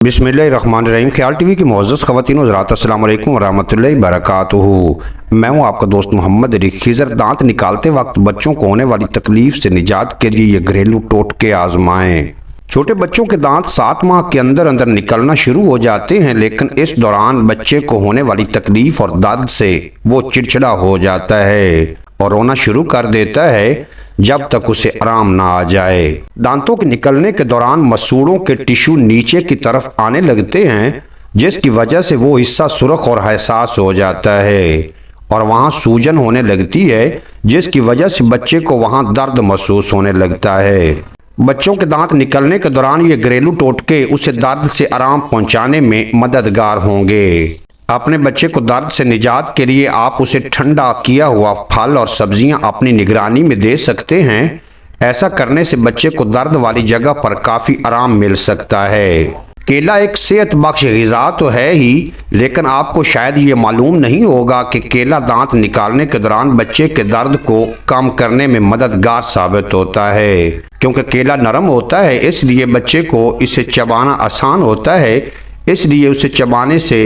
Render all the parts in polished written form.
बिस्मिल्लाहिर्रहमानिर्रहीम। ख्याल टीवी की मोअज़्ज़ज़ ख़वातीन व हज़रात, अस्सलामु अलैकुम व रहमतुल्लाहि व बरकातुहू। मैं हूँ आपका दोस्त मोहम्मद अली खिज़र। दांत निकालते वक्त बच्चों को होने वाली तकलीफ से निजात के लिए ये घरेलू टोटके आजमाएं। छोटे बच्चों के दांत 7 माह के अंदर अंदर निकलना शुरू हो जाते हैं, लेकिन इस दौरान बच्चे को होने वाली तकलीफ और दर्द से वो चिड़चिड़ा हो जाता है और रोना शुरू कर देता है जब तक उसे आराम ना आ जाए। दांतों के निकलने के दौरान मसूड़ों के टिश्यू नीचे की तरफ आने लगते हैं, जिसकी वजह से वो हिस्सा सुर्ख और हसास हो जाता है और वहां सूजन होने लगती है, जिसकी वजह से बच्चे को वहां दर्द महसूस होने लगता है। बच्चों के दांत निकलने के दौरान ये घरेलू टोटके उसे दर्द से आराम पहुंचाने में मददगार होंगे। अपने बच्चे को दर्द से निजात के लिए आप उसे ठंडा किया हुआ फल और सब्जियां अपनी निगरानी में दे सकते हैं। ऐसा करने से बच्चे को दर्द वाली जगह पर काफ़ी आराम मिल सकता है। केला एक सेहत बख्श ग़िज़ा तो है ही, लेकिन आपको शायद ये मालूम नहीं होगा कि केला दांत निकालने के दौरान बच्चे के दर्द को कम करने में मददगार साबित होता है। क्योंकि केला नरम होता है, इसलिए बच्चे को इसे चबाना आसान होता है, इसलिए उसे चबाने से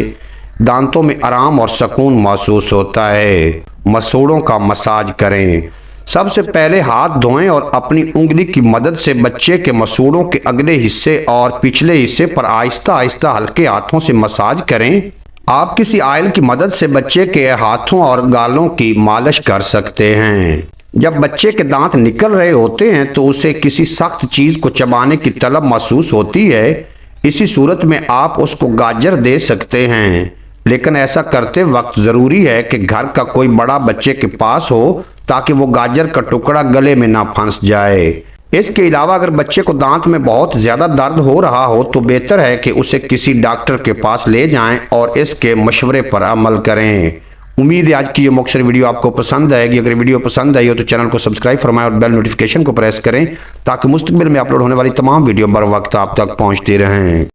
दांतों में आराम और सुकून महसूस होता है। मसूड़ों का मसाज करें। सबसे पहले हाथ धोएं और अपनी उंगली की मदद से बच्चे के मसूड़ों के अगले हिस्से और पिछले हिस्से पर आहिस्ता आहिस्ता हल्के हाथों से मसाज करें। आप किसी ऑयल की मदद से बच्चे के हाथों और गालों की मालिश कर सकते हैं। जब बच्चे के दांत निकल रहे होते हैं तो उसे किसी सख्त चीज़ को चबाने की तलब महसूस होती है। इसी सूरत में आप उसको गाजर दे सकते हैं, लेकिन ऐसा करते वक्त ज़रूरी है कि घर का कोई बड़ा बच्चे के पास हो, ताकि वो गाजर का टुकड़ा गले में ना फंस जाए। इसके अलावा अगर बच्चे को दांत में बहुत ज़्यादा दर्द हो रहा हो तो बेहतर है कि उसे किसी डॉक्टर के पास ले जाएं और इसके मशवरे पर अमल करें। उम्मीद है आज की ये मुख्तसर वीडियो आपको पसंद आएगी। अगर वीडियो पसंद आई हो तो चैनल को सब्सक्राइब फरमाएं और बेल नोटिफिकेशन को प्रेस करें, ताकि मुस्तकबिल में अपलोड होने वाली तमाम वीडियो बर वक्त आप तक पहुँचती रहें।